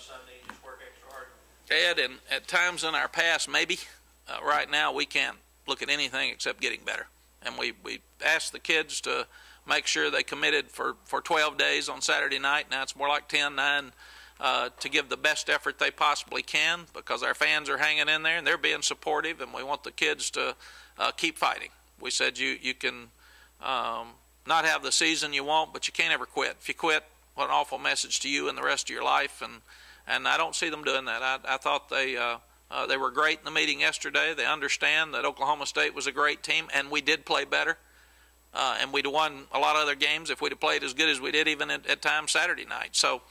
Sunday and just work extra hard? Ed, and at times in our past, maybe. Right now, we can't look at anything except getting better. And we asked the kids to make sure they committed for 12 days on Saturday night. Now it's more like 10, 9, to give the best effort they possibly can, because our fans are hanging in there and they're being supportive, and we want the kids to keep fighting. We said you can not have the season you want, but you can't ever quit. If you quit, what an awful message to you and the rest of your life. And I don't see them doing that. I thought they were great in the meeting yesterday. They understand that Oklahoma State was a great team, and we did play better. And we'd have won a lot of other games if we'd have played as good as we did even at times Saturday night. So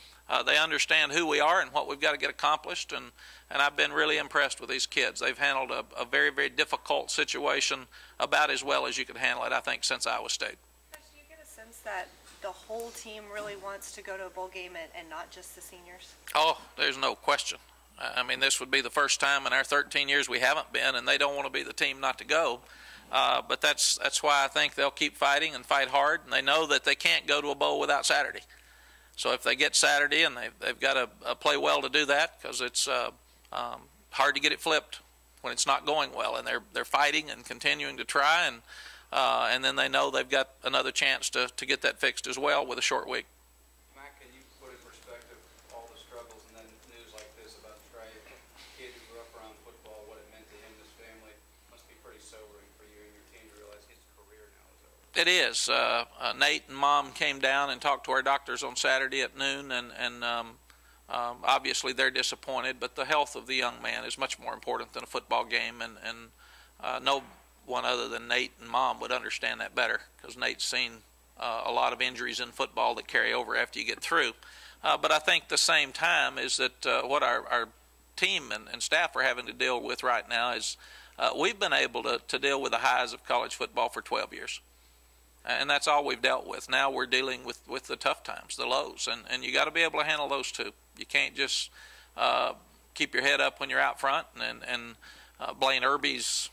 they understand who we are and what we've got to get accomplished. And I've been really impressed with these kids. They've handled a very, very difficult situation about as well as you could handle it, I think, since Iowa State. Coach, do you get a sense that the whole team really wants to go to a bowl game and not just the seniors? Oh, there's no question. I mean, this would be the first time in our 13 years we haven't been, and they don't want to be the team not to go. But that's why I think they'll keep fighting and fight hard, and they know that they can't go to a bowl without Saturday. So if they get Saturday, and they've got to play well to do that, because it's hard to get it flipped when it's not going well, and they're fighting and continuing to try, and then they know they've got another chance to get that fixed as well with a short week. Mack, can you put in perspective all the struggles and then news like this about Trey, a kid who grew up around football, what it meant to him and his family? Must be pretty sobering for you and your team to realize his career now is over. It is. Nate and Mom came down and talked to our doctors on Saturday at noon, and obviously they're disappointed, but the health of the young man is much more important than a football game, and no one other than Nate and Mom would understand that better, because Nate's seen a lot of injuries in football that carry over after you get through. But I think the same time is that what our team and staff are having to deal with right now is we've been able to deal with the highs of college football for 12 years. And that's all we've dealt with. Now we're dealing with the tough times, the lows, and you got to be able to handle those too. You can't just keep your head up when you're out front. And Blaine Irby's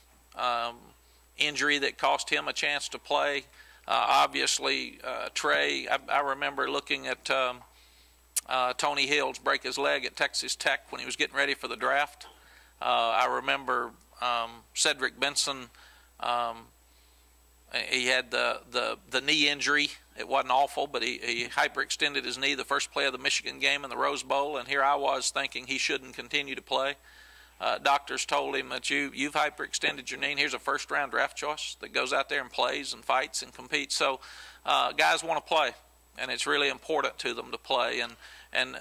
injury that cost him a chance to play. Obviously, Trey, I remember looking at Tony Hills break his leg at Texas Tech when he was getting ready for the draft. I remember Cedric Benson. He had the knee injury. It wasn't awful, but he hyperextended his knee the first play of the Michigan game in the Rose Bowl, and here I was thinking he shouldn't continue to play. Doctors told him that you've hyperextended your knee, and here's a first-round draft choice that goes out there and plays and fights and competes. So guys want to play, and it's really important to them to play. And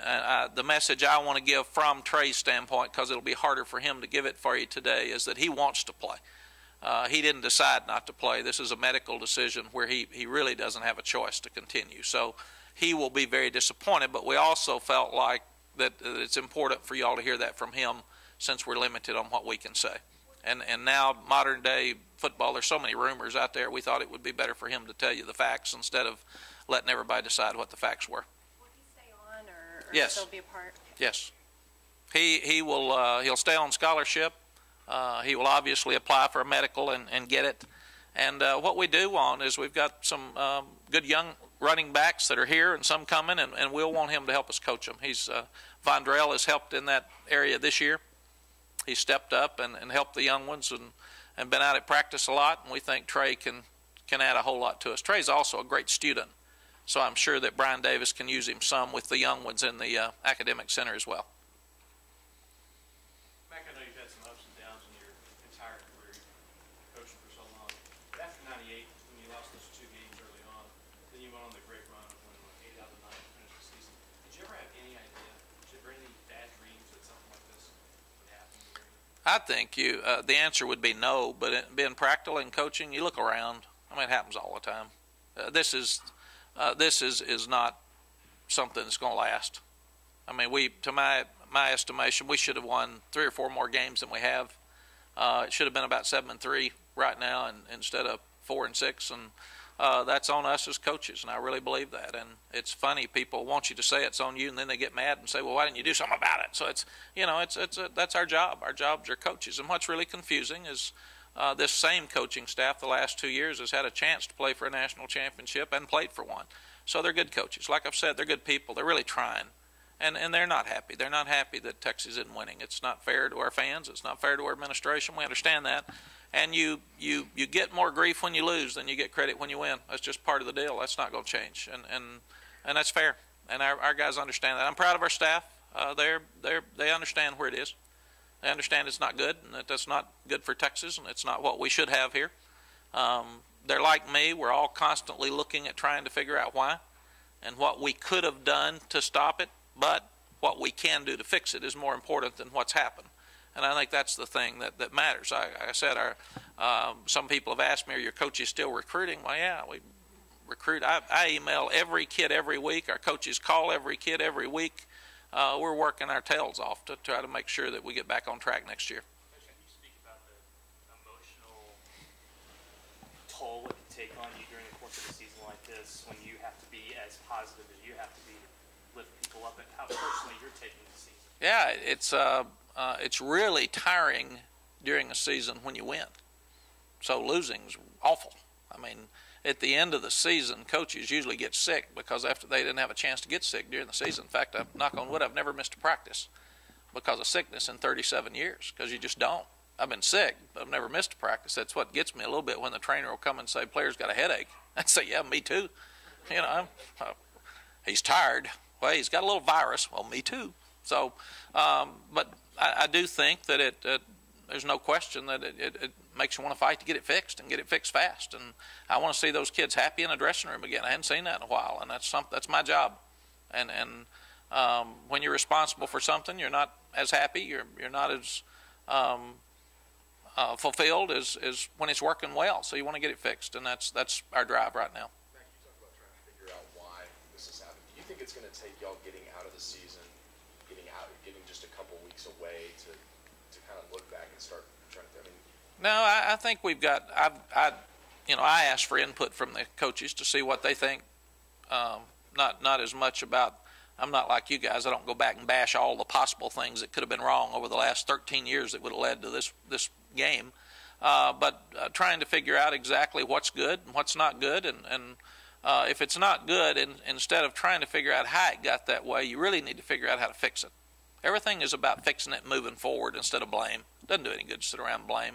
the message I want to give from Trey's standpoint, because it'll be harder for him to give it for you today, is that he wants to play. He didn't decide not to play. This is a medical decision where he really doesn't have a choice to continue. So he will be very disappointed, but we also felt like that it's important for you all to hear that from him, since we're limited on what we can say. And now modern day football, there's so many rumors out there, we thought it would be better for him to tell you the facts instead of letting everybody decide what the facts were. Will he stay on or yes. still be a part? Yes. He will he'll stay on scholarship. He will obviously apply for a medical and get it. And what we do want is we've got some good young running backs that are here and some coming, and we'll want him to help us coach them. Vondrell has helped in that area this year. He stepped up and helped the young ones and been out at practice a lot, and we think Trey can add a whole lot to us. Trey's also a great student, so I'm sure that Brian Davis can use him some with the young ones in the academic center as well. Mack, I know you've had some ups and downs in your entire career, coaching for so long. But after '98, when you lost those 2 games early on, then you went on the great run of winning 8 out of 9 to finish the season. Did you ever have any idea, did there any bad dreams that something like this would happen? I think the answer would be no, but being practical in coaching, you look around. I mean, it happens all the time. This is not something that's going to last. I mean, to my estimation, we should have won 3 or 4 more games than we have. It should have been about 7-3 right now, and instead of 4 and 6, and that's on us as coaches, and I really believe that. And it's funny, people want you to say it's on you, and then they get mad and say, well, why didn't you do something about it? So that's our job. Our jobs are coaches. And what's really confusing is this same coaching staff the last 2 years has had a chance to play for a national championship and played for one. So they're good coaches. Like I've said, they're good people. They're really trying. And they're not happy. They're not happy that Texas isn't winning. It's not fair to our fans. It's not fair to our administration. We understand that. And you get more grief when you lose than you get credit when you win. That's just part of the deal. That's not going to change. And that's fair. And our guys understand that. I'm proud of our staff. They understand where it is. They understand it's not good, and that that's not good for Texas, and it's not what we should have here. They're like me. We're all constantly looking at trying to figure out why and what we could have done to stop it, but what we can do to fix it is more important than what's happened. And I think that's the thing that matters. Like I said, some people have asked me, are your coaches still recruiting? Well, yeah, we recruit. I email every kid every week. Our coaches call every kid every week. We're working our tails off to try to make sure that we get back on track next year. Coach, can you speak about the emotional toll it can take on you during the course of a season like this when you have to be as positive as you have to be to lift people up, and how personally you're taking the season? Yeah, it's really tiring during a season when you win. So losing's awful. I mean, at the end of the season, coaches usually get sick because after they didn't have a chance to get sick during the season. In fact, knock on wood, I've never missed a practice because of sickness in 37 years, because you just don't. I've been sick, but I've never missed a practice. That's what gets me a little bit when the trainer will come and say, player's got a headache. I'd say, yeah, me too. You know, he's tired. Well, he's got a little virus. Well, me too. So, but I do think that there's no question that it makes you want to fight to get it fixed and get it fixed fast. And I want to see those kids happy in a dressing room again. I hadn't seen that in a while, and that's my job. And when you're responsible for something, you're not as happy. You're not as fulfilled as when it's working well. So you want to get it fixed, and that's our drive right now. Mac, you talk about trying to figure out why this has happened. Do you think it's going to take y'all getting out of the season, getting just a couple weeks away to kind of look back and start trying to? I mean, no, I think we've got. I asked for input from the coaches to see what they think. Not as much about. I'm not like you guys. I don't go back and bash all the possible things that could have been wrong over the last 13 years that would have led to this game. But trying to figure out exactly what's good and what's not good, and if it's not good, instead of trying to figure out how it got that way, you really need to figure out how to fix it. Everything is about fixing it and moving forward instead of blame. It doesn't do any good to sit around and blame.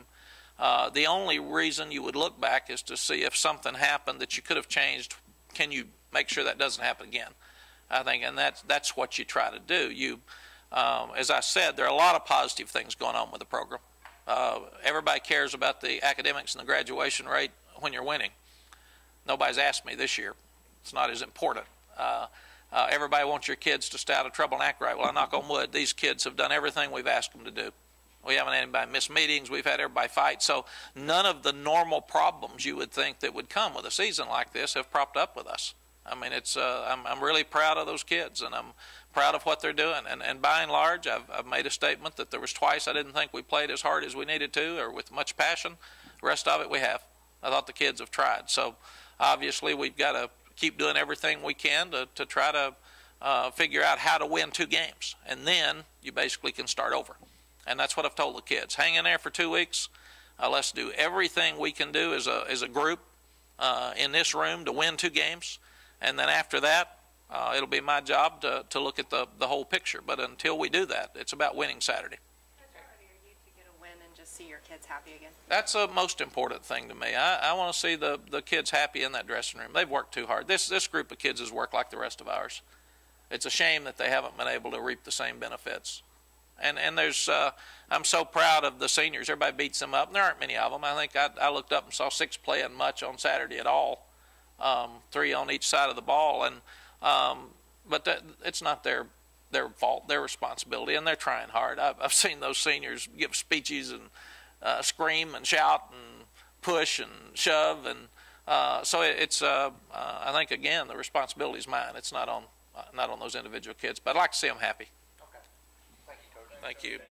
The only reason you would look back is to see if something happened that you could have changed. Can you make sure that doesn't happen again? I think, and that's what you try to do. As I said, there are a lot of positive things going on with the program. Everybody cares about the academics and the graduation rate when you're winning. Nobody's asked me this year. It's not as important. Everybody wants your kids to stay out of trouble and act right. Well, I knock on wood, these kids have done everything we've asked them to do. We haven't had anybody miss meetings. We've had everybody fight. So none of the normal problems you would think that would come with a season like this have propped up with us. I mean, I'm really proud of those kids, and I'm proud of what they're doing. And by and large, I've made a statement that there was twice I didn't think we played as hard as we needed to or with much passion. The rest of it we have. I thought the kids have tried. So obviously we've got to keep doing everything we can to try to figure out how to win 2 games. And then you basically can start over. And that's what I've told the kids. Hang in there for 2 weeks. Let's do everything we can do as a group in this room to win 2 games. And then after that, it'll be my job to look at the whole picture. But until we do that, it's about winning Saturday. How ready are you to get a win and just see your kids happy again? That's the most important thing to me. I want to see the kids happy in that dressing room. They've worked too hard. This group of kids has worked like the rest of ours. It's a shame that they haven't been able to reap the same benefits. And there's I'm so proud of the seniors. Everybody beats them up. And there aren't many of them. I think I looked up and saw 6 playing much on Saturday at all. 3 on each side of the ball, and but it's not their fault, their responsibility, and they're trying hard. I've seen those seniors give speeches and scream and shout and push and shove, and so it's I think again the responsibility is mine. It's not on those individual kids, but I'd like to see them happy. Okay. Thank you, Coach. Thank you.